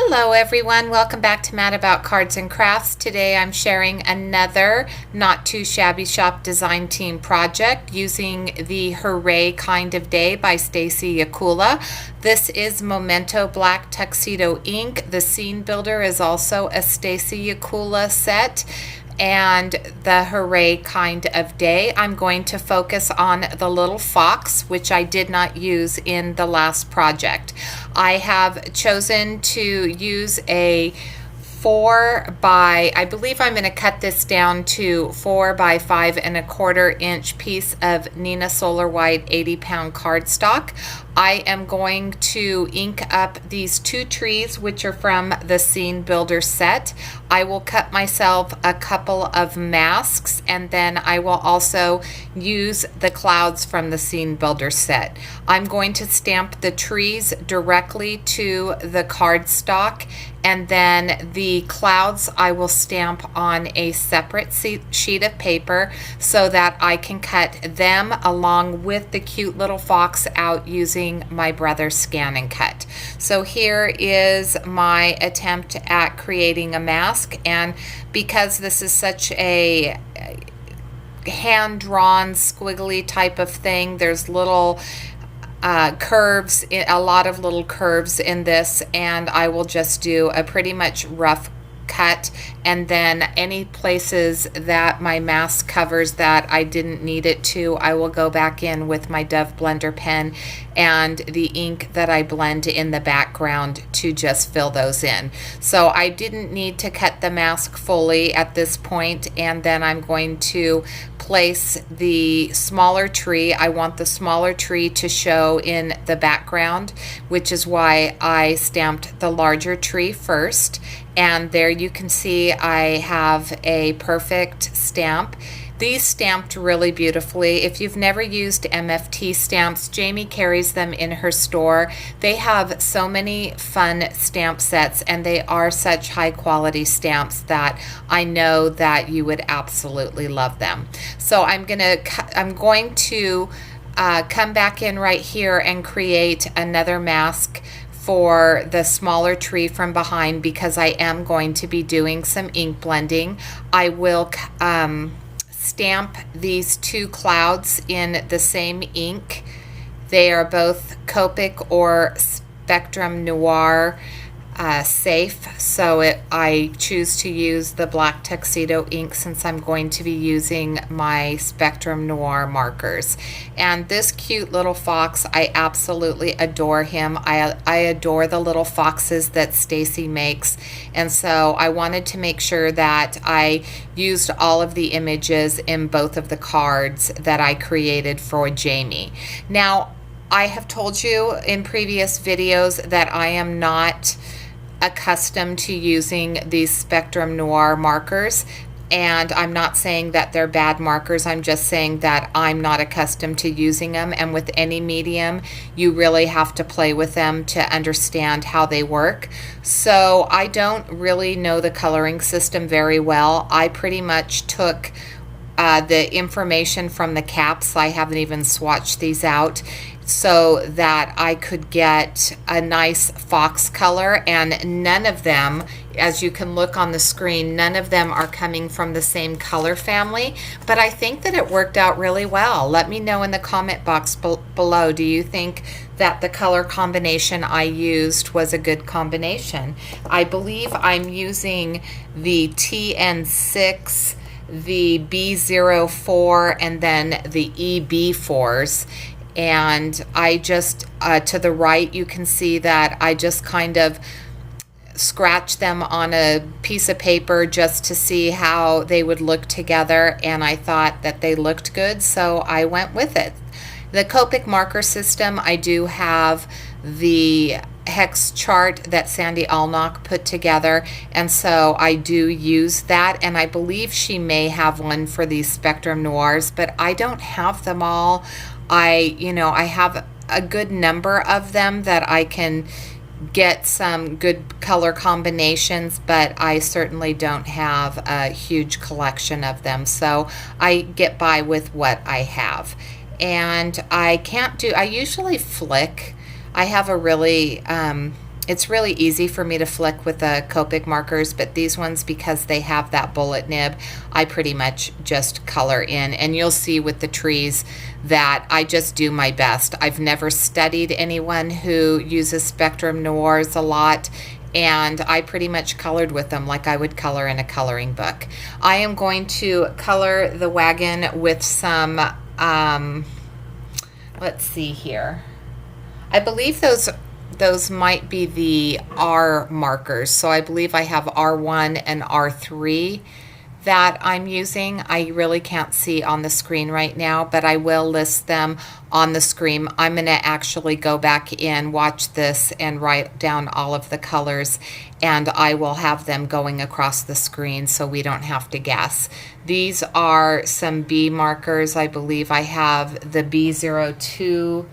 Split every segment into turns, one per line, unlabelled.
Hello everyone, welcome back to Mad About Cards and Crafts. Today I'm sharing another not too shabby shop design team project using the Hooray Kind of Day by Stacy Yakula. This is Memento Black Tuxedo ink. The scene builder is also a Stacy Yakula set. And the Hooray Kind of Day. I'm going to focus on the little fox, which I did not use in the last project. I have chosen to use a 4 by, I believe I'm going to cut this down to 4 by 5¼ inch piece of Neenah Solar White 80-pound cardstock. I am going to ink up these two trees, which are from the Scene Builder set. I will cut myself a couple of masks, and then I will also use the clouds from the Scene Builder set. I'm going to stamp the trees directly to the cardstock, and then the clouds I will stamp on a separate sheet of paper so that I can cut them along with the cute little fox out using my brother's Scan and Cut. So here is my attempt at creating a mask, and because this is such a hand-drawn squiggly type of thing, there's little curves, a lot of little curves in this, and I will just do a pretty much rough cut, and then any places that my mask covers that I didn't need it to, I will go back in with my Dove blender pen and the ink that I blend in the background to just fill those in. So I didn't need to cut the mask fully at this point, and then I'm going to place the smaller tree. I want the smaller tree to show in the background, which is why I stamped the larger tree first. And there you can see I have a perfect stamp. These stamped really beautifully. If you've never used MFT stamps, Jamie carries them in her store. They have so many fun stamp sets, and they are such high quality stamps that I know that you would absolutely love them. So I'm going to come back in right here and create another mask for the smaller tree from behind, because I am going to be doing some ink blending. I will stamp these two clouds in the same ink. They are both Copic or Spectrum Noir safe, so I choose to use the black tuxedo ink since I'm going to be using my Spectrum Noir markers. And this cute little fox, I absolutely adore him. I adore the little foxes that Stacy makes, and so I wanted to make sure that I used all of the images in both of the cards that I created for Jamie. Now, I have told you in previous videos that I am not accustomed to using these Spectrum Noir markers, and I'm not saying that they're bad markers. I'm just saying that I'm not accustomed to using them, and with any medium you really have to play with them to understand how they work. So I don't really know the coloring system very well. I pretty much took the information from the caps. I haven't even swatched these out, so that I could get a nice fox color, and none of them, as you can look on the screen, none of them are coming from the same color family, but I think that it worked out really well. Let me know in the comment box below, do you think that the color combination I used was a good combination? I believe I'm using the TN6, the B04, and then the EB4s. And I just, to the right, you can see that I just kind of scratched them on a piece of paper just to see how they would look together, and I thought that they looked good, so I went with it. The Copic marker system, I do have the hex chart that Sandy Allnock put together, and so I do use that, and I believe she may have one for these Spectrum Noirs, but I don't have them all. I have a good number of them that I can get some good color combinations, but I certainly don't have a huge collection of them, so I get by with what I have. And I usually flick. I have a really it's really easy for me to flick with the Copic markers, but these ones, because they have that bullet nib, I pretty much just color in. And you'll see with the trees that I just do my best. I've never studied anyone who uses Spectrum Noirs a lot, and I pretty much colored with them like I would color in a coloring book. I am going to color the wagon with some, let's see here. I believe those might be the R markers. So I believe I have R1 and R3 that I'm using. I really can't see on the screen right now, but I will list them on the screen. I'm going to actually go back in, watch this, and write down all of the colors, and I will have them going across the screen so we don't have to guess. These are some B markers. I believe I have the B02,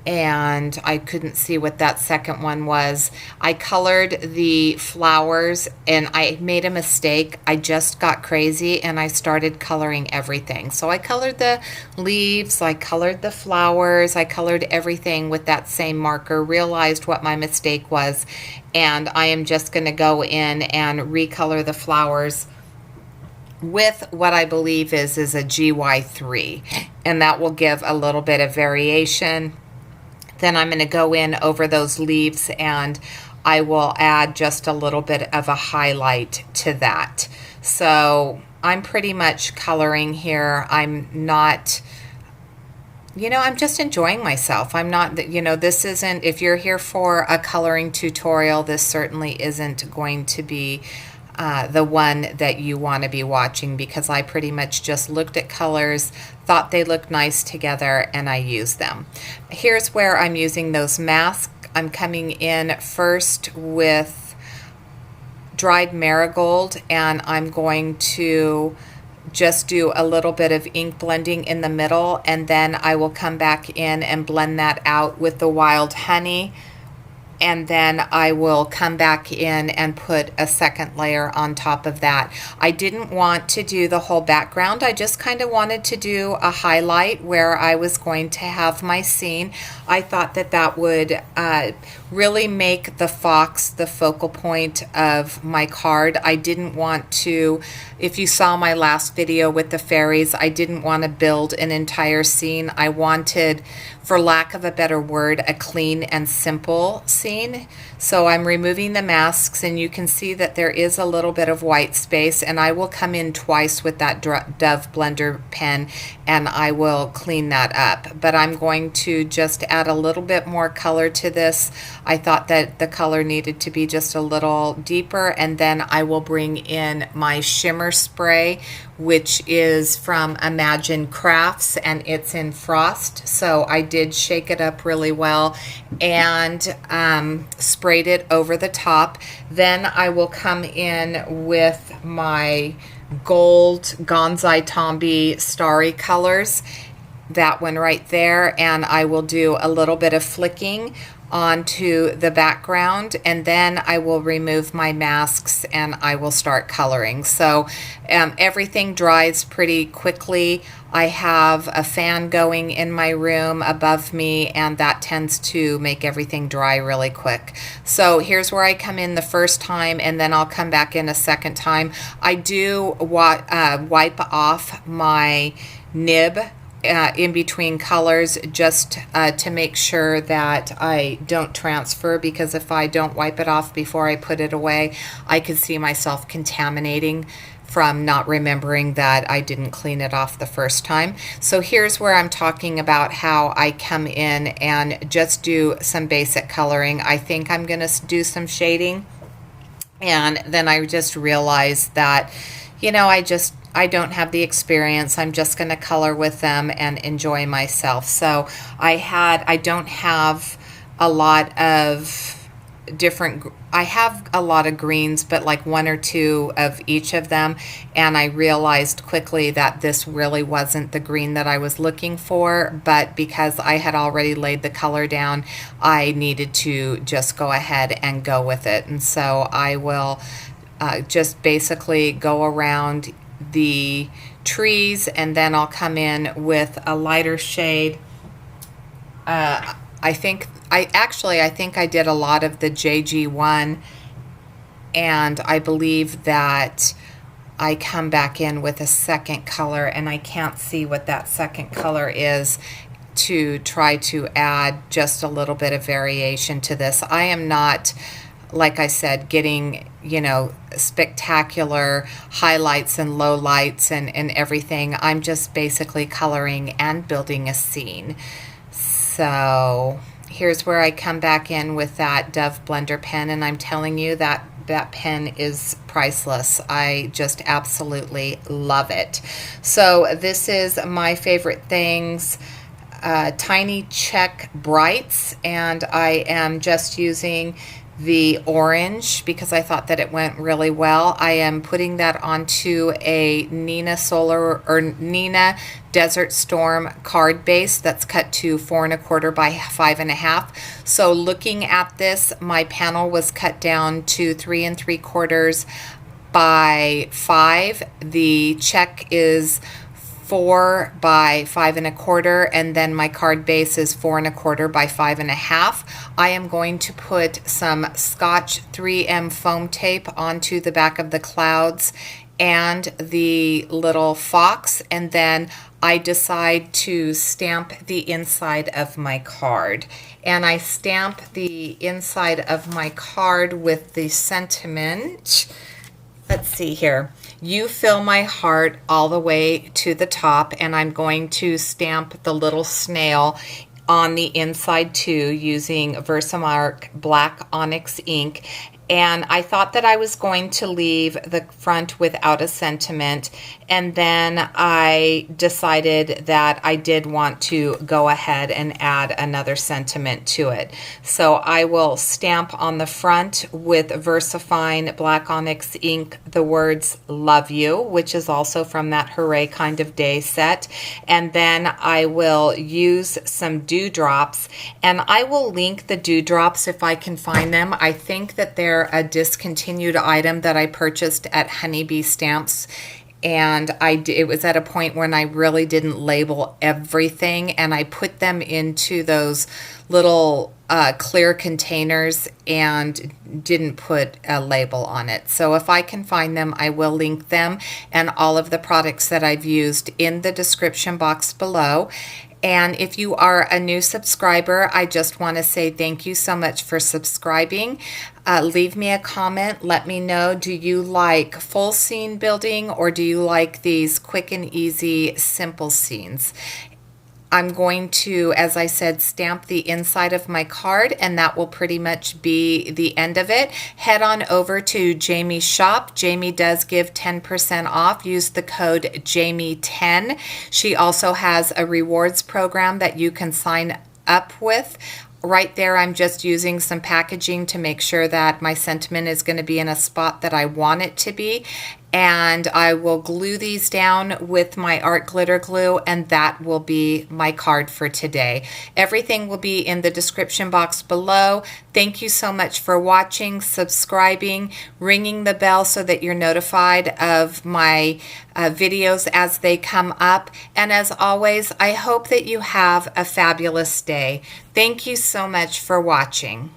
and I couldn't see what that second one was. I colored the flowers and I made a mistake. I just got crazy and I started coloring everything. So I colored the leaves, I colored the flowers, I colored everything with that same marker, realized what my mistake was, and I am just going to go in and recolor the flowers with what I believe is a GY3, and that will give a little bit of variation. Then I'm going to go in over those leaves and I will add just a little bit of a highlight to that. So I'm pretty much coloring here. I'm not, I'm just enjoying myself. I'm not, this isn't, if you're here for a coloring tutorial, this certainly isn't going to be the one that you want to be watching, because I pretty much just looked at colors, thought they looked nice together, and I used them. Here's where I'm using those masks. I'm coming in first with dried marigold, and I'm going to just do a little bit of ink blending in the middle, and then I will come back in and blend that out with the wild honey. And then I will come back in and put a second layer on top of that. I didn't want to do the whole background. I just kind of wanted to do a highlight where I was going to have my scene. I thought that that would really make the fox the focal point of my card. I didn't want to, if you saw my last video with the fairies, I didn't want to build an entire scene. I wanted, for lack of a better word, a clean and simple scene. So I'm removing the masks, and you can see that there is a little bit of white space, and I will come in twice with that Dove blender pen and I will clean that up. But I'm going to just add a little bit more color to this. I thought that the color needed to be just a little deeper, and then I will bring in my shimmer spray, which is from Imagine Crafts, and it's in Frost. So I did shake it up really well and sprayed it over the top. Then I will come in with my gold Gonzai Tombi Starry colors, that one right there, and I will do a little bit of flicking onto the background, and then I will remove my masks and I will start coloring. So everything dries pretty quickly. I have a fan going in my room above me, and that tends to make everything dry really quick. So here's where I come in the first time, and then I'll come back in a second time. I do wipe off my nib in between colors, just to make sure that I don't transfer, because if I don't wipe it off before I put it away, I could see myself contaminating from not remembering that I didn't clean it off the first time. So here's where I'm talking about how I come in and just do some basic coloring. I think I'm going to do some shading, and then I just realized that, I don't have the experience. I'm just going to color with them and enjoy myself. So I don't have a lot of I have a lot of greens, but like one or two of each of them, and I realized quickly that this really wasn't the green that I was looking for, but because I had already laid the color down, I needed to just go ahead and go with it. And so I will just basically go around the trees, and then I'll come in with a lighter shade I think I did a lot of the JG1, and I believe that I come back in with a second color, and I can't see what that second color is, to try to add just a little bit of variation to this. I am not, like I said, getting, spectacular highlights and lowlights and everything. I'm just basically coloring and building a scene. So here's where I come back in with that Dove blender pen, and I'm telling you that that pen is priceless. I just absolutely love it. So this is my favorite things, Tiny Check Brights, and I am just using the orange because I thought that it went really well. I am putting that onto a Neenah Desert Storm card base that's cut to 4 1/4 by 5 1/2. So looking at this, my panel was cut down to 3 3/4 by 5. The check is 4 by 5 1/4, and then my card base is 4 1/4 by 5 1/2. I am going to put some Scotch 3M foam tape onto the back of the clouds and the little fox, and then I decide to stamp the inside of my card. And I stamp the inside of my card with the sentiment. Let's see here. You fill my heart all the way to the top, and I'm going to stamp the little snail on the inside too using Versamark Black Onyx ink. And I thought that I was going to leave the front without a sentiment, and then I decided that I did want to go ahead and add another sentiment to it. So I will stamp on the front with VersaFine Black Onyx ink the words "Love You," which is also from that Hooray Kind of Day set. And then I will use some dewdrops, and I will link the dewdrops if I can find them. I think that they're a discontinued item that I purchased at Honeybee Stamps, and it was at a point when I really didn't label everything, and I put them into those little clear containers and didn't put a label on it. So if I can find them, I will link them and all of the products that I've used in the description box below. And if you are a new subscriber, I just want to say thank you so much for subscribing. Leave me a comment. Let me know, do you like full scene building, or do you like these quick and easy simple scenes? I'm going to, as I said, stamp the inside of my card, and that will pretty much be the end of it. Head on over to Jamie's shop. Jamie does give 10% off. Use the code Jamie10. She also has a rewards program that you can sign up with. Right there, I'm just using some packaging to make sure that my sentiment is going to be in a spot that I want it to be. And I will glue these down with my art glitter glue, and that will be my card for today. Everything will be in the description box below. Thank you so much for watching, subscribing, ringing the bell so that you're notified of my videos as they come up. And as always, I hope that you have a fabulous day. Thank you so much for watching.